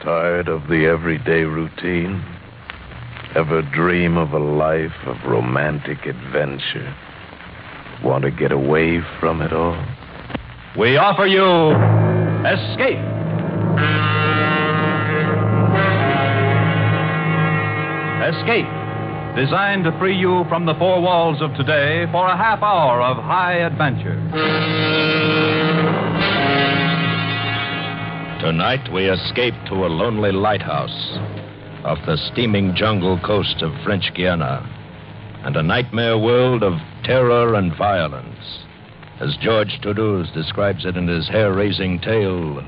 Tired of the everyday routine? Ever dream of a life of romantic adventure? Want to get away from it all? We offer you Escape. Escape, designed to free you from the four walls of today for a half hour of high adventure. Tonight we escape to a lonely lighthouse off the steaming jungle coast of French Guiana and a nightmare world of terror and violence, as George Toulouse describes it in his hair-raising tale,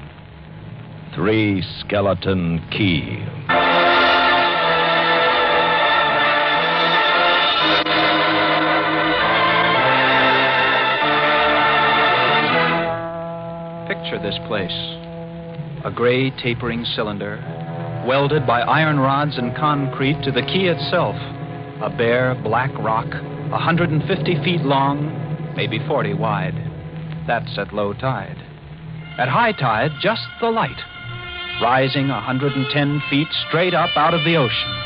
Three Skeleton Key. Picture this place. A gray, tapering cylinder, welded by iron rods and concrete to the key itself. A bare, black rock, 150 feet long, maybe 40 wide. That's at low tide. At high tide, just the light, rising 110 feet straight up out of the ocean.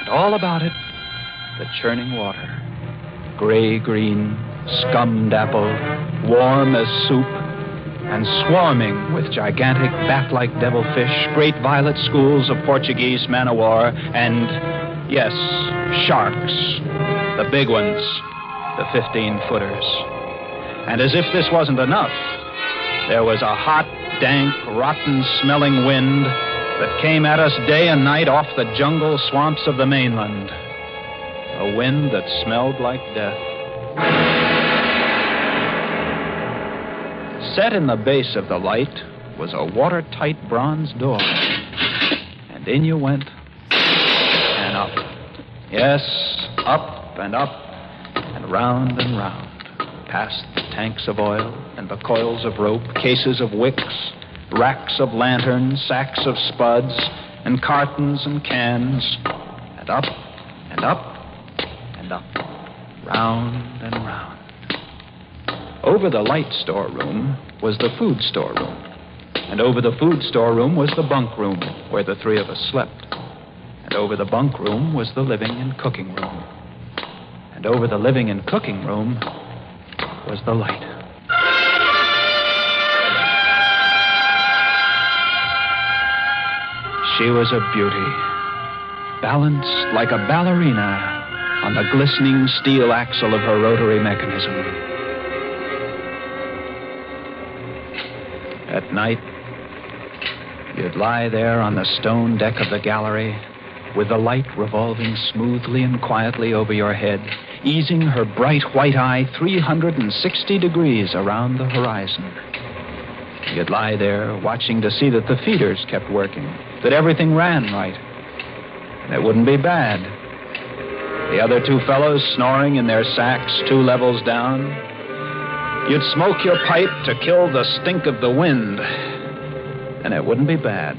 And all about it, the churning water. Gray-green, scummed apple, warm as soup, and swarming with gigantic bat-like devilfish, great violet schools of Portuguese man-o'-war, and, yes, sharks, the big ones, the 15-footers. And as if this wasn't enough, there was a hot, dank, rotten-smelling wind that came at us day and night off the jungle swamps of the mainland. A wind that smelled like death. Set in the base of the light was a watertight bronze door. And in you went, and up. Yes, up and up, and round and round, past the tanks of oil and the coils of rope, cases of wicks, racks of lanterns, sacks of spuds, and cartons and cans, and up and up and up, round and round. Over the light storeroom was the food storeroom, and over the food storeroom was the bunk room where the three of us slept, and over the bunk room was the living and cooking room, and over the living and cooking room was the light. She was a beauty, balanced like a ballerina on the glistening steel axle of her rotary mechanism. At night, you'd lie there on the stone deck of the gallery with the light revolving smoothly and quietly over your head, easing her bright white eye 360 degrees around the horizon. You'd lie there watching to see that the feeders kept working, that everything ran right. And it wouldn't be bad. The other two fellows snoring in their sacks 2 levels down. You'd smoke your pipe to kill the stink of the wind, and it wouldn't be bad.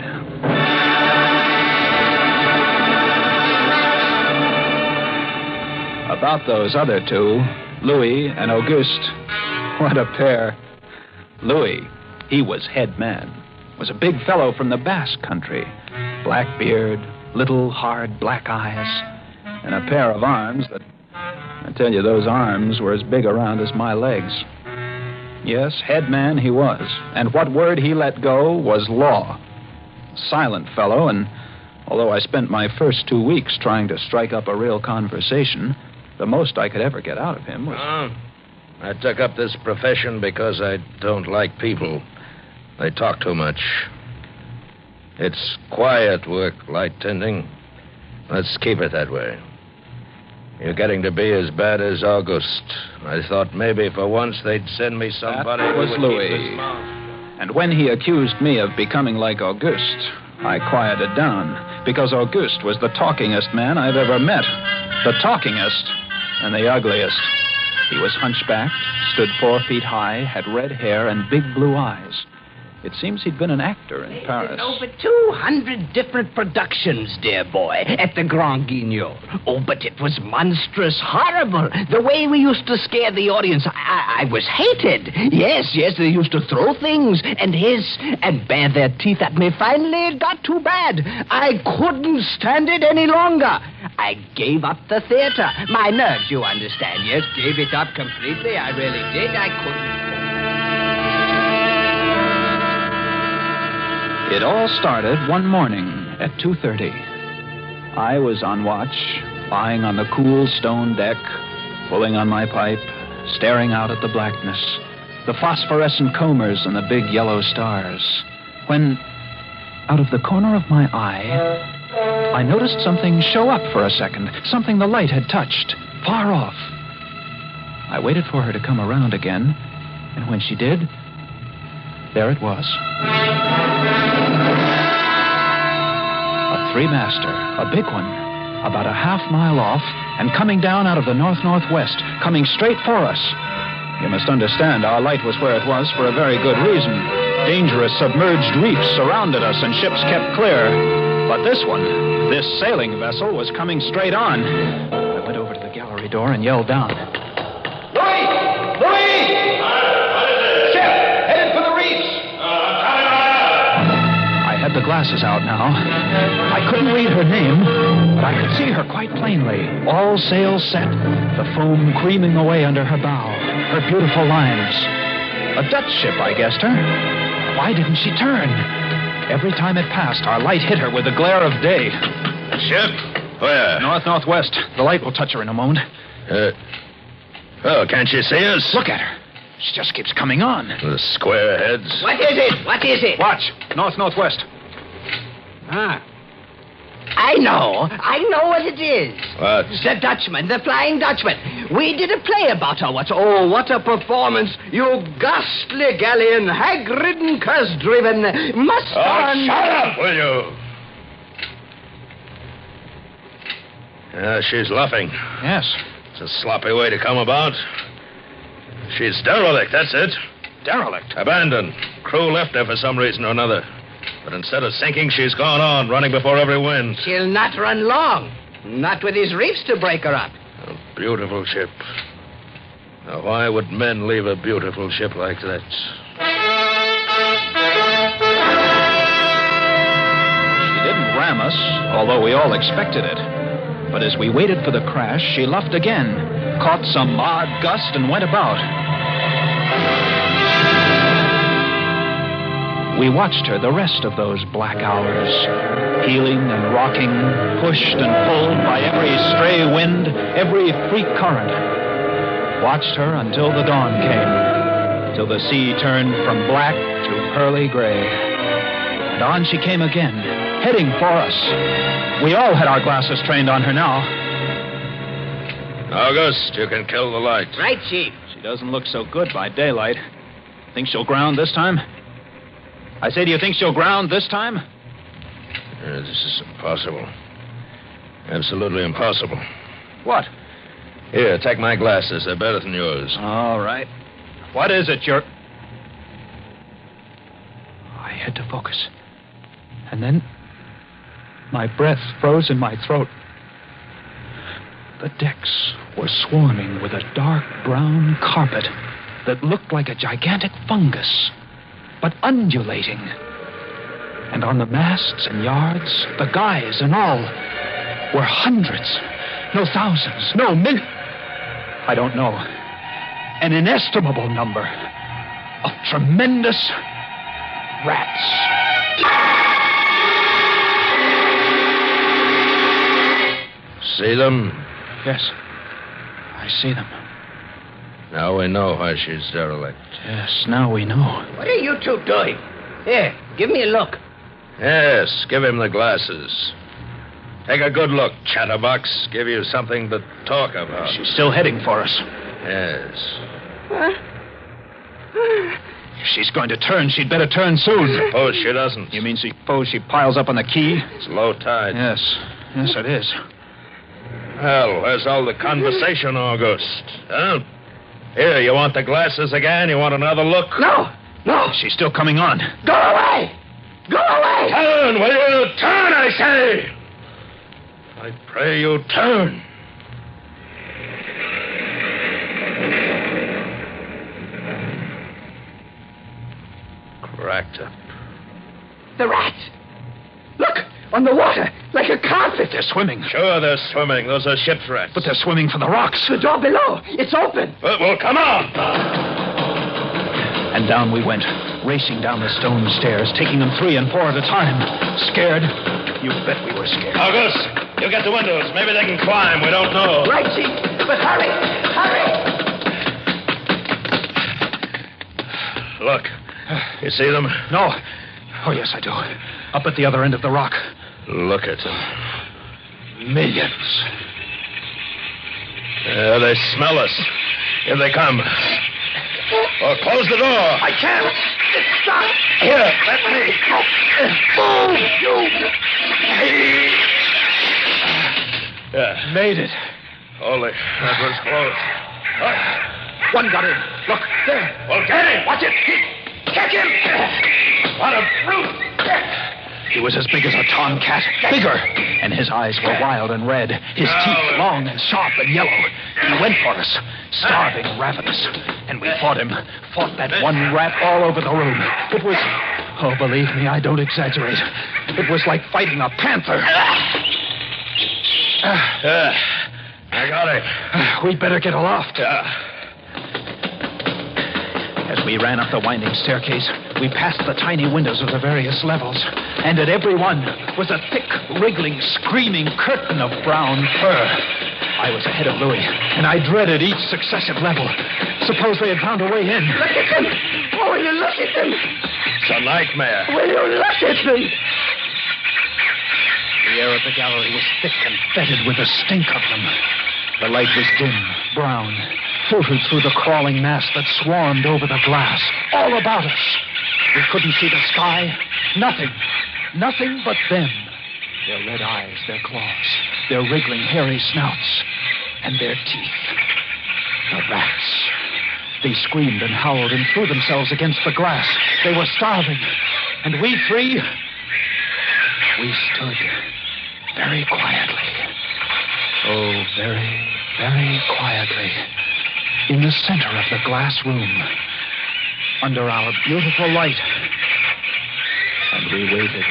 About those other two, Louis and Auguste, what a pair. Louis, he was head man, was a big fellow from the Basque country, black beard, little hard black eyes, and a pair of arms that, I tell you, those arms were as big around as my legs. Yes, head man he was, and what word he let go was law. Silent fellow, and although I spent my first 2 weeks trying to strike up a real conversation, the most I could ever get out of him was... I took up this profession because I don't like people. They talk too much. It's quiet work, light tending. Let's keep it that way. You're getting to be as bad as Auguste. I thought maybe for once they'd send me somebody that was who would Louis. keep his mouth. And when he accused me of becoming like Auguste, I quieted down, because Auguste was the talkingest man I've ever met. The talkingest and the ugliest. He was hunchbacked, stood 4 feet high, had red hair and big blue eyes. It seems he'd been an actor in Paris. Over 200 different productions, dear boy, at the Grand Guignol. Oh, but it was monstrous, horrible. The way we used to scare the audience, I was hated. Yes, they used to throw things and hiss and bare their teeth at me. Finally, it got too bad. I couldn't stand it any longer. I gave up the theater. My nerves, you understand, yes, gave it up completely. I really did. I couldn't. It all started one morning at 2:30. I was on watch, lying on the cool stone deck, pulling on my pipe, staring out at the blackness, the phosphorescent combers and the big yellow stars, when, out of the corner of my eye, I noticed something show up for a second, something the light had touched, far off. I waited for her to come around again, and when she did, there it was. A three-master, a big one, about a half-mile off, and coming down out of the north-northwest, coming straight for us. You must understand, our light was where it was for a very good reason. Dangerous submerged reefs surrounded us, and ships kept clear. But this one, this sailing vessel, was coming straight on. I went over to the gallery door and yelled down. Louis! Louis! What is it? Ship! Headed for the reefs! I had the glasses out now. I couldn't read her name, but I could see her quite plainly. All sails set, the foam creaming away under her bow, her beautiful lines. A Dutch ship, I guessed her. Why didn't she turn? Every time it passed, our light hit her with the glare of day. Ship? Where? North-northwest. The light will touch her in a moment. Oh, can't you see us? Look at her. She just keeps coming on. The square heads. What is it? What is it? Watch. North-northwest. I know what it is. What? The Dutchman, the Flying Dutchman. We did a play about her. What a performance. You ghastly galleon, hag-ridden, curse-driven, must-on... shut up, will you? She's luffing. Yes. It's a sloppy way to come about. She's derelict, that's it. Derelict. Abandoned. Crew left her for some reason or another. But instead of sinking, she's gone on, running before every wind. She'll not run long. Not with these reefs to break her up. A beautiful ship. Now, why would men leave a beautiful ship like that? She didn't ram us, although we all expected it. But as we waited for the crash, she luffed again, caught some odd gust, and went about. We watched her the rest of those black hours, heeling and rocking, pushed and pulled by every stray wind, every freak current. Watched her until the dawn came, till the sea turned from black to pearly gray. And on she came again, heading for us. We all had our glasses trained on her now. August, you can kill the light. Right, Chief. She doesn't look so good by daylight. Think she'll ground this time? I say, do you think she'll ground this time? This is impossible. Absolutely impossible. What? Here, take my glasses. They're better than yours. All right. What is it, you're... I had to focus. And then my breath froze in my throat. The decks were swarming with a dark brown carpet that looked like a gigantic fungus, but undulating. And on the masts and yards, the guys and all, were hundreds, no thousands, no I don't know. An inestimable number of tremendous rats. See them? Yes, I see them. Now we know why she's derelict. Yes, now we know. What are you two doing? Here, give me a look. Yes, give him the glasses. Take a good look, chatterbox. Give you something to talk about. She's still heading for us. Yes. If she's going to turn, she'd better turn soon. Suppose she doesn't. You mean suppose she piles up on the quay? It's low tide. Yes, it is. Well, where's all the conversation, August? Huh? Here, you want the glasses again? You want another look? No, No. She's still coming on. Go away! Go away! Turn, will you? Turn, I say! I pray you turn. Cracked up. The rats! Look! On the water, like a carpet. They're swimming. Sure, they're swimming. Those are ship's rats. But they're swimming for the rocks. The door below. It's open. Well, come on. And down we went, racing down the stone stairs, taking them 3 and 4 at a time. Scared? You bet we were scared. August, you get the windows. Maybe they can climb. We don't know. Right, Chief. But hurry! Hurry! Look. You see them? No. Oh, yes, I do. Up at the other end of the rock. Look at them. Millions. Yeah, they smell us. Here they come. Oh, close the door. I can't. Stop. Here, let me. Move, you. Yeah. Made it. Holy, that was close. One got in. Look, there. Well, get him. Watch it. Catch him. What a brute. He was as big as a tomcat, bigger. And his eyes were wild and red, his teeth long and sharp and yellow. He went for us, starving, ravenous. And we fought him, fought that one rat all over the room. It was, oh, believe me, I don't exaggerate. It was like fighting a panther. I got it. We'd better get aloft. As we ran up the winding staircase, we passed the tiny windows of the various levels, and at every one was a thick, wriggling, screaming curtain of brown fur. I was ahead of Louis, and I dreaded each successive level. Suppose they had found a way in. Look at them. Oh, will you look at them? It's a nightmare. Will you look at them? The air of the gallery was thick and fetid with the stink of them. The light was dim, brown, filtered through the crawling mass that swarmed over the glass, all about us. We couldn't see the sky. Nothing. Nothing but them. Their red eyes, their claws, their wriggling, hairy snouts, and their teeth. The rats. They screamed and howled and threw themselves against the glass. They were starving. And we 3, we stood very quietly. Oh, very, very quietly. In the center of the glass room. Under our beautiful light. And we waited.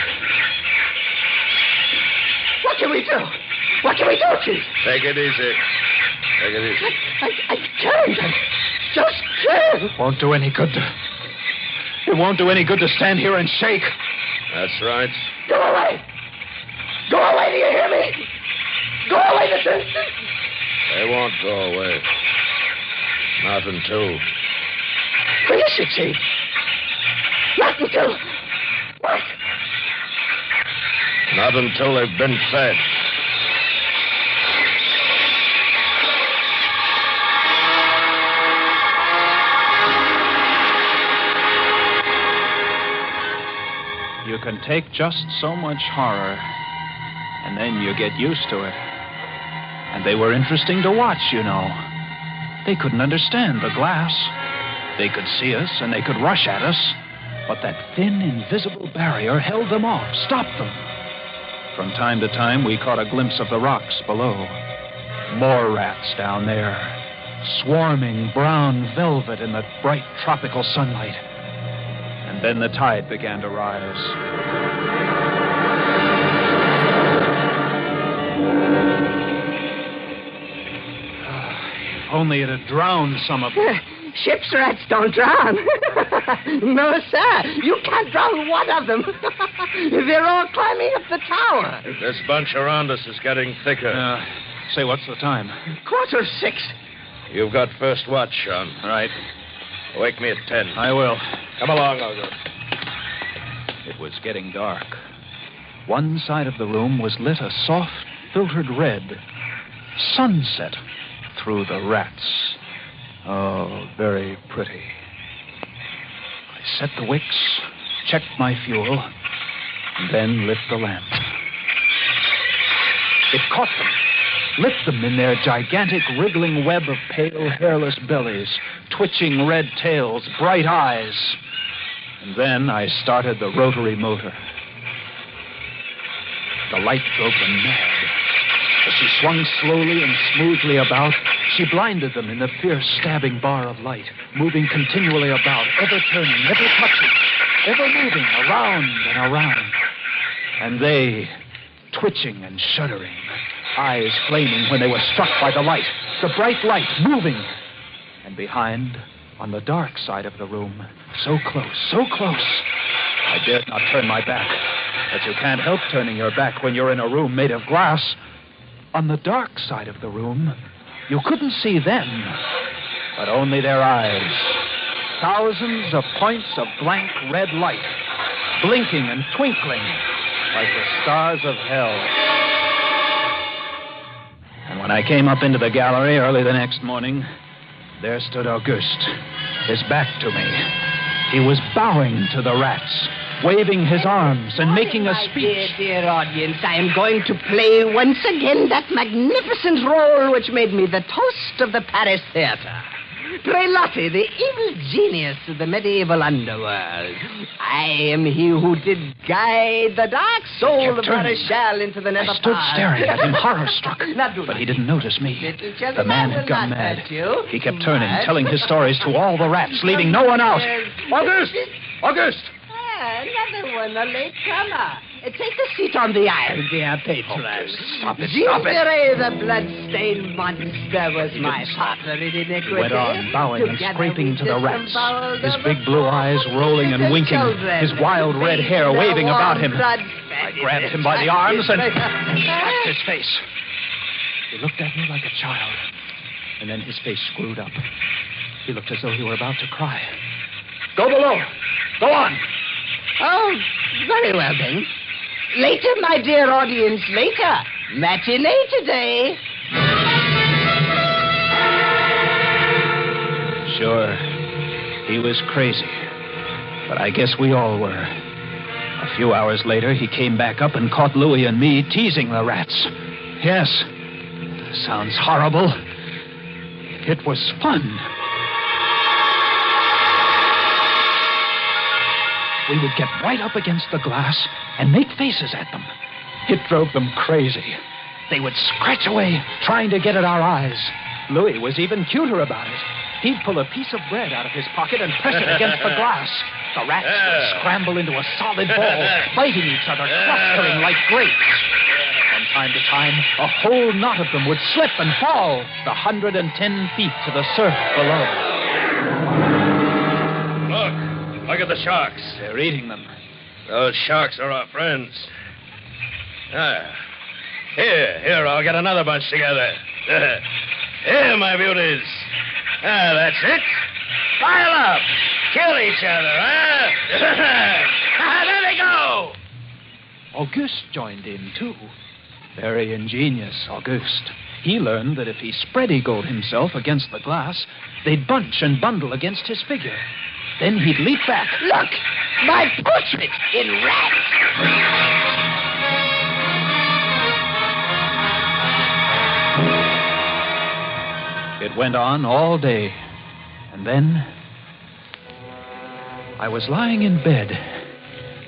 What can we do? What can we do, Chief? Take it easy. Take it easy. I can't. I just can't. It won't do any good to... It won't do any good to stand here and shake. That's right. Go away. Go away, do you hear me? Go away this instant. They won't go away. Not until... Finish it, Chief. Not until... What? Not until they've been fed. You can take just so much horror, and then you get used to it. And they were interesting to watch, you know. They couldn't understand the glass. They could see us, and they could rush at us. But that thin, invisible barrier held them off, stopped them. From time to time, we caught a glimpse of the rocks below. More rats down there, swarming brown velvet in the bright tropical sunlight. And then the tide began to rise. If only it had drowned some of them. Ship's rats don't drown. No, sir. You can't drown one of them. They're all climbing up the tower. This bunch around us is getting thicker. Say, what's the time? 6:15. You've got first watch, Sean. Right. Wake me at 10. I will. Come along, August. It was getting dark. One side of the room was lit a soft, filtered red. Sunset through the rats. Oh, very pretty. I set the wicks, checked my fuel, and then lit the lamp. It caught them, lit them in their gigantic wriggling web of pale, hairless bellies, twitching red tails, bright eyes. And then I started the rotary motor. The light drove them mad. As she swung slowly and smoothly about, she blinded them in the fierce stabbing bar of light, moving continually about, ever turning, ever touching, ever moving around and around. And they, twitching and shuddering, eyes flaming when they were struck by the light, the bright light moving. And behind, on the dark side of the room, so close, I dared not turn my back. But you can't help turning your back when you're in a room made of glass. On the dark side of the room, you couldn't see them, but only their eyes. Thousands of points of blank red light, blinking and twinkling like the stars of hell. And when I came up into the gallery early the next morning, there stood Auguste, his back to me. He was bowing to the rats, waving his arms and making a speech. Dear audience, I am going to play once again that magnificent role which made me the toast of the Paris theater. Prelotti, the evil genius of the medieval underworld. I am he who did guide the dark soul of Maréchal into the nether I stood staring at him, horror-struck. But he didn't notice me. The man had gone mad. He kept turning, telling his stories to all the rats, leaving no one out. Auguste! Auguste! Another one, a late comer. Take a seat on the iron, dear patron. Stop it. Gingeray, the blood-stained monster, was my partner in iniquity. He went on, bowing and scraping to the rats, his big blue eyes rolling and winking, his wild red hair waving about him. I grabbed him by the arms and slapped his face. He looked at me like a child, and then his face screwed up. He looked as though he were about to cry. Go below. Go on. Oh, very well, then. Later, my dear audience, later. Matinee today. Sure, he was crazy. But I guess we all were. A few hours later, he came back up and caught Louis and me teasing the rats. Yes, sounds horrible. It was fun. We would get right up against the glass and make faces at them. It drove them crazy. They would scratch away, trying to get at our eyes. Louis was even cuter about it. He'd pull a piece of bread out of his pocket and press it against the glass. The rats would scramble into a solid ball, biting each other, clustering like grapes. From time to time, a whole knot of them would slip and fall the 110 feet to the surf below. Look at the sharks. They're eating them. Those sharks are our friends. Here, I'll get another bunch together. Here, my beauties. That's it. Pile up. Kill each other, huh? There they go. Auguste joined in, too. Very ingenious, Auguste. He learned that if he spread-eagled himself against the glass, they'd bunch and bundle against his figure. Then he'd leap back. Look! My portrait in rats! It went on all day. And then I was lying in bed.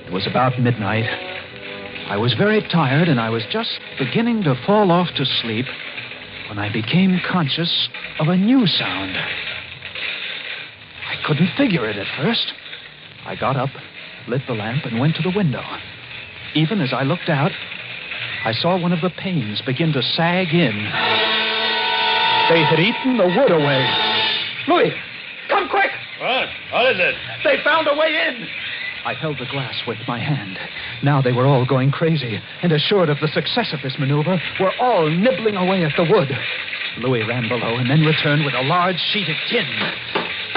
It was about midnight. I was very tired, and I was just beginning to fall off to sleep when I became conscious of a new sound. I couldn't figure it at first. I got up, lit the lamp, and went to the window. Even as I looked out, I saw one of the panes begin to sag in. They had eaten the wood away. Louis, come quick! What is it? They found a way in. I held the glass with my hand. Now they were all going crazy, and assured of the success of this maneuver, were all nibbling away at the wood. Louis ran below and then returned with a large sheet of tin.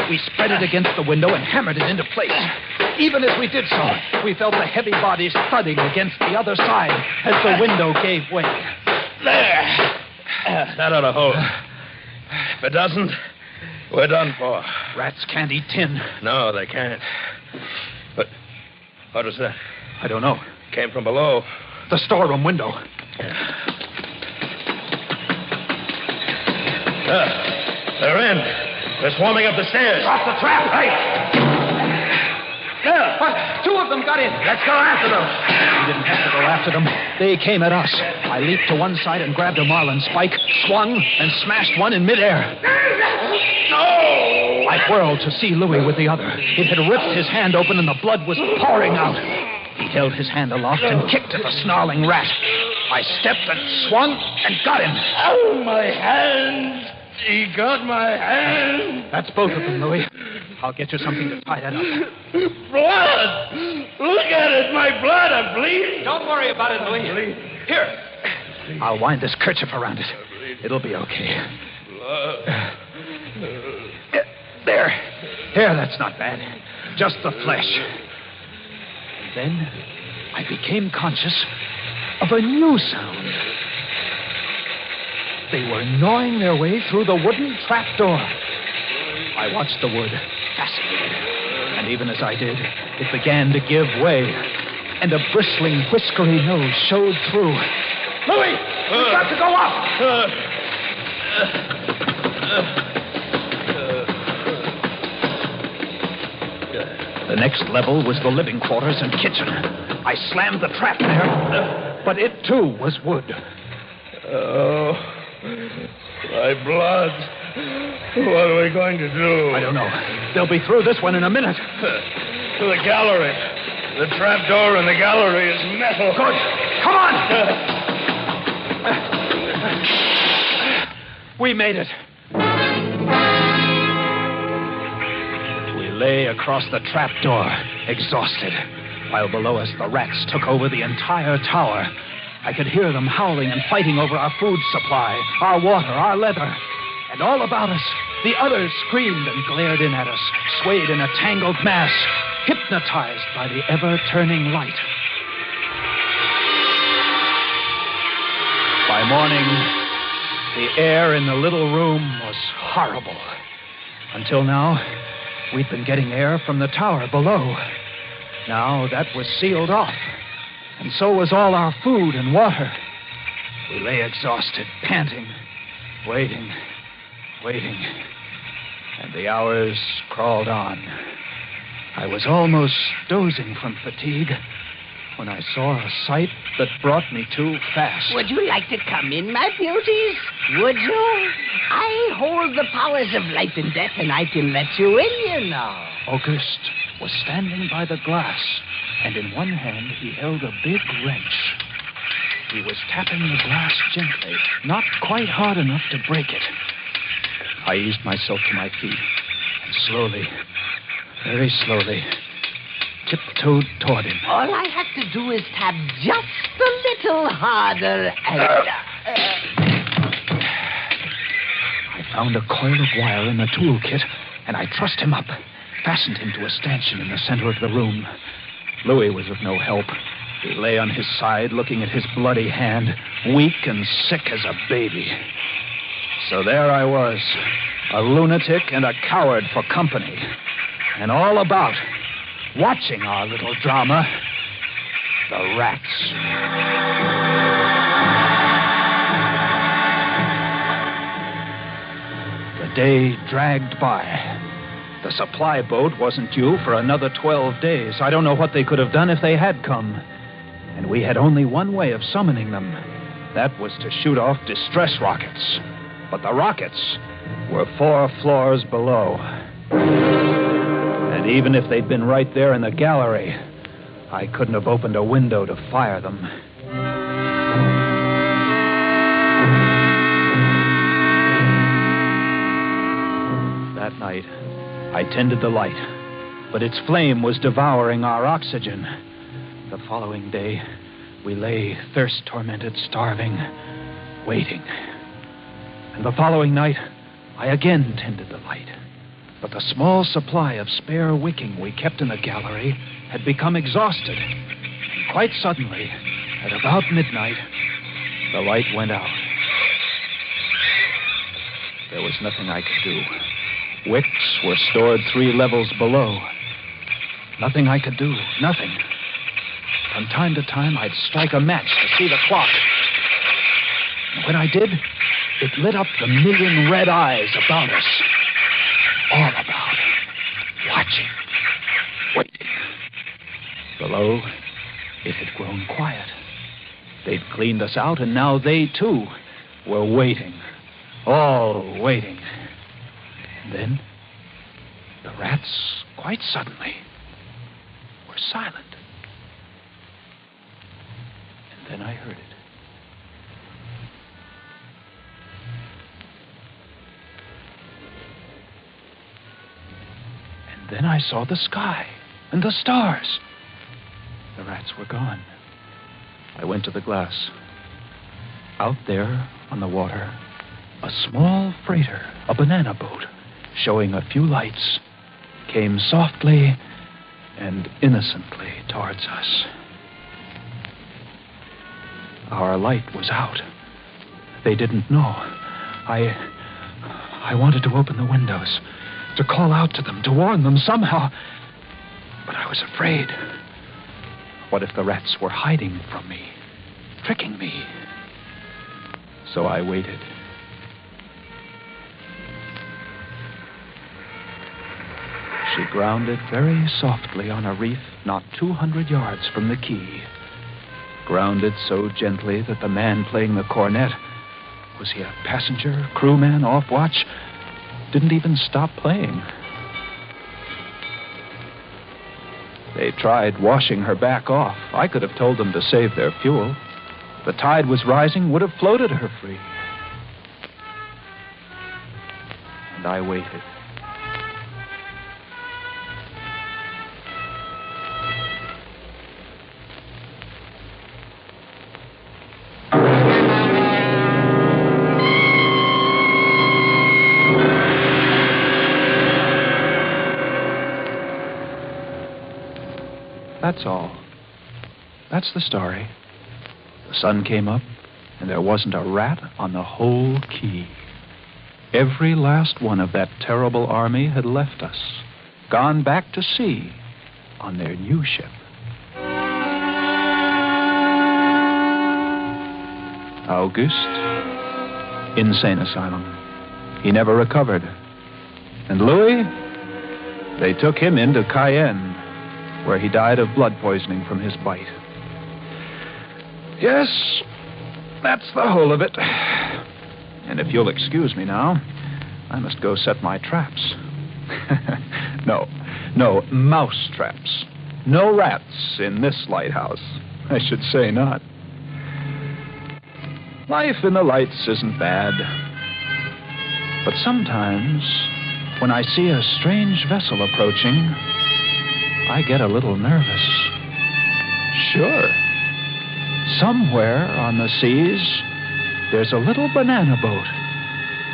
We spread it against the window and hammered it into place. Even as we did so, we felt the heavy bodies thudding against the other side as the window gave way. There. That ought to hold. If it doesn't, we're done for. Rats can't eat tin. No, they can't. But what was that? I don't know. Came from below. The storeroom window. They're in. They're swarming up the stairs. Drop the trap! Right! There! What? Two of them got in. Let's go after them. We didn't have to go after them. They came at us. I leaped to one side and grabbed a marlin spike, swung, and smashed one in midair. No! I whirled to see Louis with the other. It had ripped his hand open and the blood was pouring out. He held his hand aloft and kicked at the snarling rat. I stepped and swung and got him. Oh, my hand! He got my hand. That's both of them, Louis. I'll get you something to tie that up. Blood! Look at it, my blood. I'm bleeding. Don't worry about it, Louis. Here. I'll wind this kerchief around it. It'll be okay. There. There, that's not bad. Just the flesh. And then I became conscious of a new sound. They were gnawing their way through the wooden trapdoor. I watched the wood, fascinated. And even as I did, it began to give way. And a bristling, whiskery nose showed through. Louis, we've got to go up! The next level was the living quarters and kitchen. I slammed the trap there, but it too was wood. Oh, my blood. What are we going to do? I don't know. They'll be through this one in a minute. To the gallery. The trap door in the gallery is metal. Good. Come on! We made it. We lay across the trap door, exhausted, while below us the rats took over the entire tower. I could hear them howling and fighting over our food supply, our water, our leather. And all about us, the others screamed and glared in at us, swayed in a tangled mass, hypnotized by the ever-turning light. By morning, the air in the little room was horrible. Until now, we'd been getting air from the tower below. Now that was sealed off, and so was all our food and water. We lay exhausted, panting, waiting, and the hours crawled on. I was almost dozing from fatigue when I saw a sight that brought me to fast. Would you like to come in, my beauties? Would you? I hold the powers of life and death, and I can let you in, you know. Auguste was standing by the glass, and in one hand he held a big wrench. He was tapping the glass gently, not quite hard enough to break it. I eased myself to my feet, and slowly, very slowly, tiptoed toward him. All I have to do is tap just a little harder and... I found a coil of wire in the toolkit, and I trussed him up, fastened him to a stanchion in the center of the room. Louis was of no help. He lay on his side, looking at his bloody hand, weak and sick as a baby. So there I was, a lunatic and a coward for company. And all about, watching our little drama, the rats. The day dragged by. The supply boat wasn't due for another 12 days. I don't know what they could have done if they had come. And we had only one way of summoning them. That was to shoot off distress rockets. But the rockets were 4 floors below. And even if they'd been right there in the gallery, I couldn't have opened a window to fire them. That night, I tended the light, but its flame was devouring our oxygen. The following day, we lay thirst-tormented, starving, waiting. And the following night, I again tended the light. But the small supply of spare wicking we kept in the gallery had become exhausted. And quite suddenly, at about midnight, the light went out. There was nothing I could do. Wicks were stored 3 levels below. Nothing I could do. Nothing. From time to time, I'd strike a match to see the clock. And when I did, it lit up the million red eyes about us. All about. Watching. Waiting. Below, it had grown quiet. They'd cleaned us out, and now they, too, were waiting. All waiting. And then, the rats, quite suddenly, were silent. And then I heard it. And then I saw the sky and the stars. The rats were gone. I went to the glass. Out there on the water, a small freighter, a banana boat, showing a few lights, came softly and innocently towards us. Our light was out. They didn't know. I wanted to open the windows, to call out to them, to warn them somehow. But I was afraid. What if the rats were hiding from me, tricking me? So I waited. She grounded very softly on a reef not 200 yards from the quay. Grounded so gently that the man playing the cornet, was he a passenger, crewman, off watch, didn't even stop playing. They tried washing her back off. I could have told them to save their fuel. The tide was rising, would have floated her free. And I waited. That's all. That's the story. The sun came up, and there wasn't a rat on the whole quay. Every last one of that terrible army had left us, gone back to sea on their new ship. Auguste, insane asylum. He never recovered. And Louis, they took him into Cayenne, where he died of blood poisoning from his bite. Yes, that's the whole of it. And if you'll excuse me now, I must go set my traps. No, mouse traps. No rats in this lighthouse. I should say not. Life in the lights isn't bad. But sometimes, when I see a strange vessel approaching, I get a little nervous. Sure. Somewhere on the seas, there's a little banana boat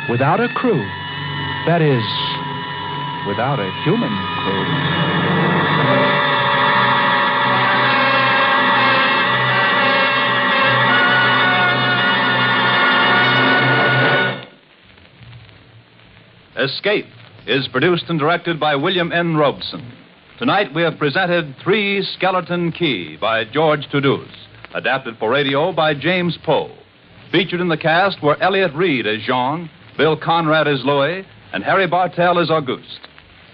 without a crew. That is, without a human crew. Escape is produced and directed by William N. Robeson. Tonight we have presented Three Skeleton Key by George Toulouse, adapted for radio by James Poe. Featured in the cast were Elliot Reed as Jean, Bill Conrad as Louis, and Harry Bartell as Auguste.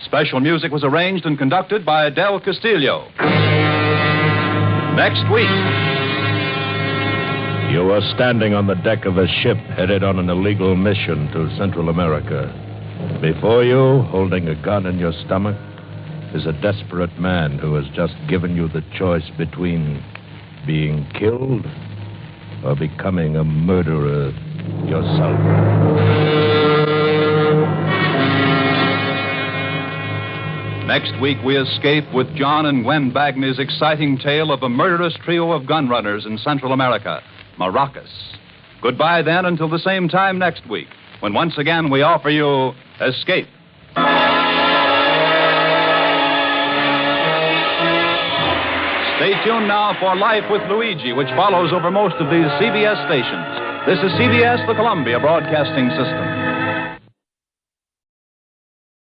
Special music was arranged and conducted by Del Castillo. Next week. You are standing on the deck of a ship headed on an illegal mission to Central America. Before you, holding a gun in your stomach, is a desperate man who has just given you the choice between being killed or becoming a murderer yourself. Next week, we escape with John and Gwen Bagney's exciting tale of a murderous trio of gun runners in Central America, Maracas. Goodbye, then, until the same time next week, when once again we offer you Escape. Stay tuned now for Life with Luigi, which follows over most of these CBS stations. This is CBS, the Columbia Broadcasting System.